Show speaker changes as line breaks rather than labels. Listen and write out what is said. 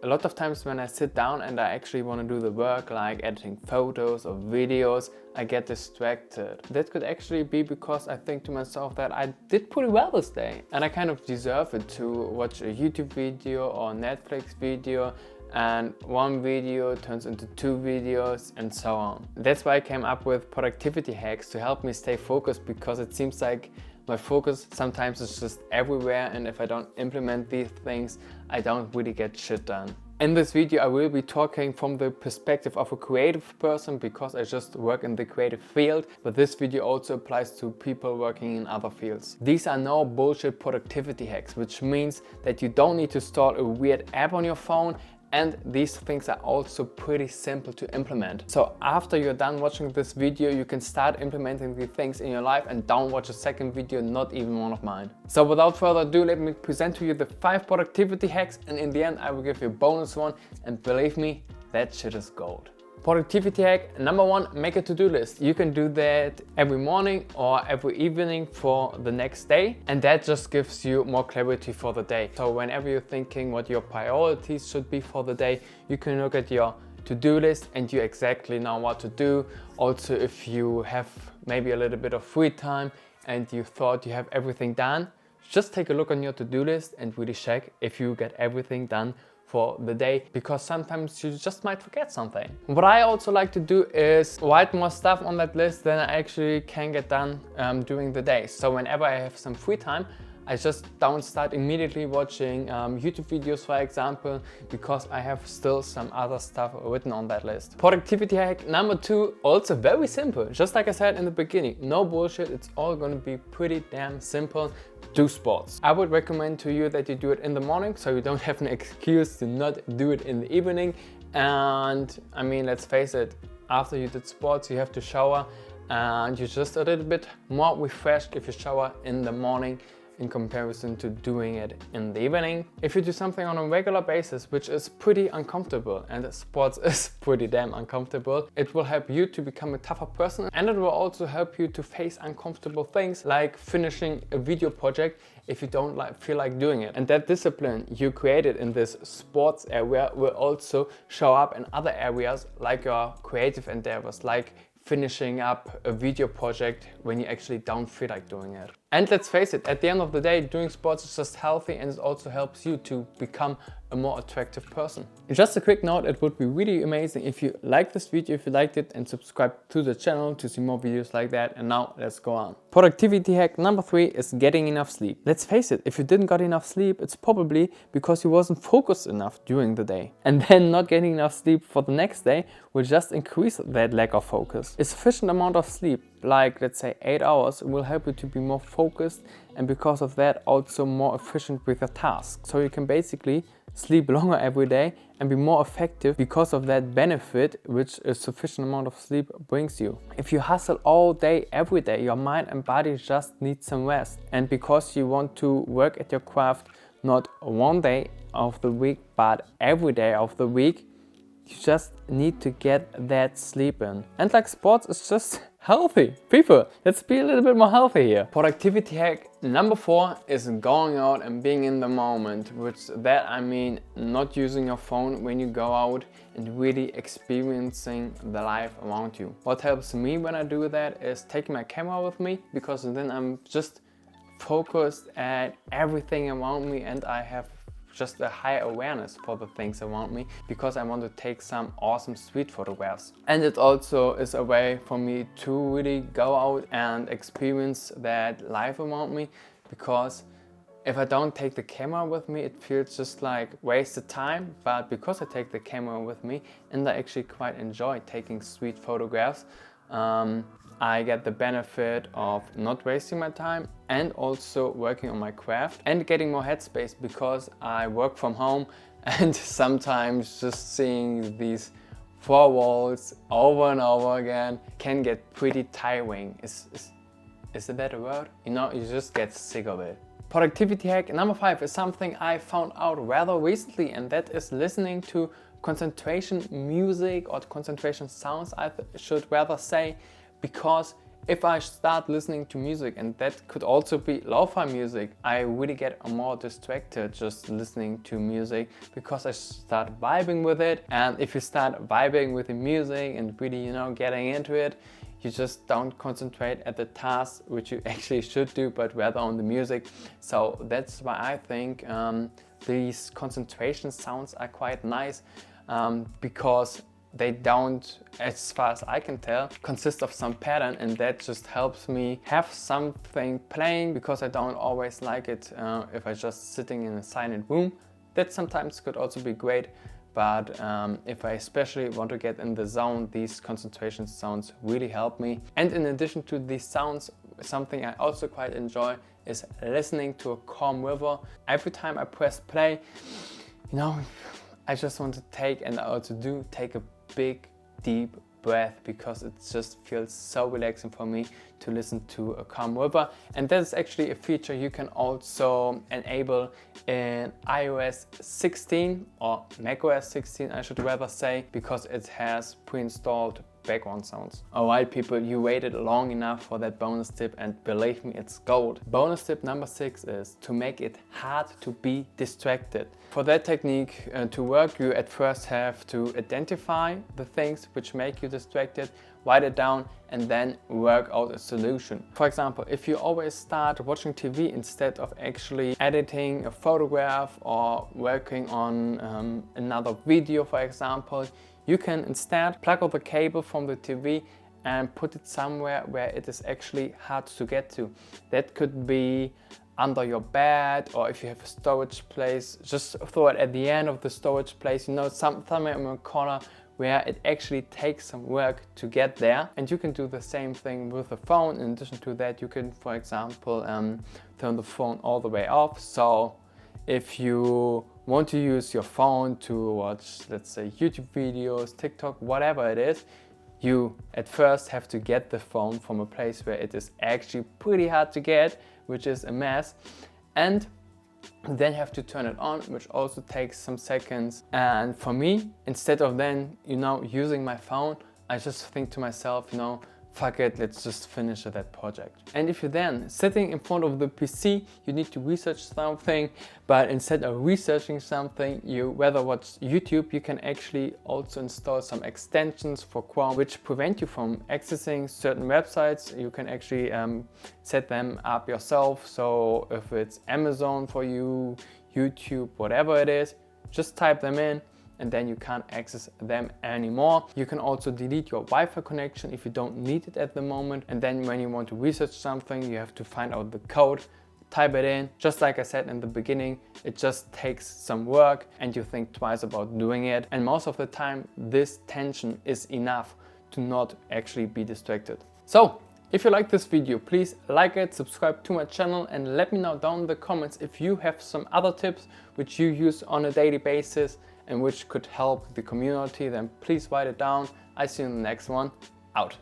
A lot of times when I sit down and I actually want to do the work like editing photos or videos, I get distracted. That could actually be because I think to myself that I did pretty well this day and I kind of deserve it to watch a YouTube video or Netflix video, and one video turns into 2 videos and so on. That's why I came up with productivity hacks to help me stay focused, because it seems like my focus sometimes is just everywhere, and if I don't implement these things, I don't really get shit done. In this video I will be talking from the perspective of a creative person because I just work in the creative field, but this video also applies to people working in other fields. These are no bullshit productivity hacks, which means that you don't need to install a weird app on your phone, and these things are also pretty simple to implement. So after you're done watching this video, you can start implementing these things in your life and don't watch a second video, not even one of mine. So without further ado, let me present to you the 5 productivity hacks, and in the end I will give you a bonus one, and believe me, that shit is gold. Productivity hack number 1, make a to-do list. You can do that every morning or every evening for the next day, and that just gives you more clarity for the day. So whenever you're thinking what your priorities should be for the day, you can look at your to-do list and you exactly know what to do. Also, if you have maybe a little bit of free time and you thought you have everything done, just take a look on your to-do list and really check if you get everything done for the day, because sometimes you just might forget something. What I also like to do is write more stuff on that list than I actually can get done during the day. So whenever I have some free time, I just don't start immediately watching YouTube videos, for example, because I have still some other stuff written on that list. Productivity hack number 2, also very simple. Just like I said in the beginning, no bullshit, it's all gonna be pretty damn simple. Do sports. I would recommend to you that you do it in the morning, so you don't have an excuse to not do it in the evening. And I mean, let's face it, after you did sports, you have to shower, and you're just a little bit more refreshed if you shower in the morning in comparison to doing it in the evening. If you do something on a regular basis, which is pretty uncomfortable, and sports is pretty damn uncomfortable, it will help you to become a tougher person, and it will also help you to face uncomfortable things like finishing a video project if you don't feel like doing it. And that discipline you created in this sports area will also show up in other areas like your creative endeavors, like finishing up a video project when you actually don't feel like doing it. And let's face it, at the end of the day, doing sports is just healthy, and it also helps you to become a more attractive person. Just a quick note, it would be really amazing if you liked this video, if you liked it, and subscribe to the channel to see more videos like that. And now let's go on. Productivity hack number 3 is getting enough sleep. Let's face it, if you didn't get enough sleep, it's probably because you wasn't focused enough during the day. And then not getting enough sleep for the next day will just increase that lack of focus. A sufficient amount of sleep, like let's say 8 hours, will help you to be more focused, and because of that also more efficient with your tasks. So you can basically sleep longer every day and be more effective because of that benefit which a sufficient amount of sleep brings you. If you hustle all day every day, your mind and body just need some rest, and because you want to work at your craft not one day of the week but every day of the week, you just need to get that sleep in. And like sports is just healthy. People, let's be a little bit more healthy here. Productivity hack number 4 is going out and being in the moment, which that I mean not using your phone when you go out and really experiencing the life around you. What helps me when I do that is taking my camera with me, because then I'm just focused at everything around me and I have just a high awareness for the things around me, because I want to take some awesome street photographs. And it also is a way for me to really go out and experience that life around me, because if I don't take the camera with me, it feels just like wasted time. But because I take the camera with me and I actually quite enjoy taking street photographs, I get the benefit of not wasting my time and also working on my craft and getting more headspace, because I work from home, and sometimes just seeing these 4 walls over and over again can get pretty tiring. Is that a word? You know, you just get sick of it. Productivity hack number 5 is something I found out rather recently, and that is listening to concentration music, or concentration sounds I should rather say, because If I start listening to music, and that could also be lo-fi music, I really get more distracted just listening to music because I start vibing with it. And if you start vibing with the music and really, you know, getting into it, you just don't concentrate at the task which you actually should do, but rather on the music. So that's why I think these concentration sounds are quite nice, because they don't, as far as I can tell, consist of some pattern, and that just helps me have something playing, because I don't always like it if I just sitting in a silent room. That sometimes could also be great, but if I especially want to get in the zone, these concentration sounds really help me. And in addition to these sounds, something I also quite enjoy is listening to a calm river. Every time I press play, you know, I just want to take a big deep breath, because it just feels so relaxing for me to listen to a calm river. And that is actually a feature you can also enable in iOS 16 or macOS 16, I should rather say, because it has pre-installed background sounds. Alright people, you waited long enough for that bonus tip, and believe me, it's gold. Bonus tip number 6 is to make it hard to be distracted. For that technique to work, you at first have to identify the things which make you distracted, write it down, and then work out a solution. For example, if you always start watching TV instead of actually editing a photograph or working on another video, for example, you can instead plug out the cable from the TV and put it somewhere where it is actually hard to get to. That could be under your bed, or if you have a storage place, just throw it at the end of the storage place, you know, somewhere in a corner where it actually takes some work to get there. And you can do the same thing with the phone. In addition to that, you can, for example, turn the phone all the way off. So if you want to use your phone to watch, let's say, YouTube videos, TikTok, whatever it is, you at first have to get the phone from a place where it is actually pretty hard to get, which is a mess, and then have to turn it on, which also takes some seconds. And for me, instead of then, you know, using my phone, I just think to myself, you know, fuck it, let's just finish that project. And if you're then sitting in front of the PC, you need to research something, but instead of researching something, you rather watch YouTube, you can actually also install some extensions for Chrome which prevent you from accessing certain websites. You can actually set them up yourself. So if it's Amazon for you, YouTube, whatever it is, just type them in, and then you can't access them anymore. You can also delete your Wi-Fi connection if you don't need it at the moment. And then when you want to research something, you have to find out the code, type it in. Just like I said in the beginning, it just takes some work and you think twice about doing it. And most of the time, this tension is enough to not actually be distracted. So, if you like this video, please like it, subscribe to my channel, and let me know down in the comments if you have some other tips which you use on a daily basis and which could help the community. Then please write it down. I see you in the next one. Out.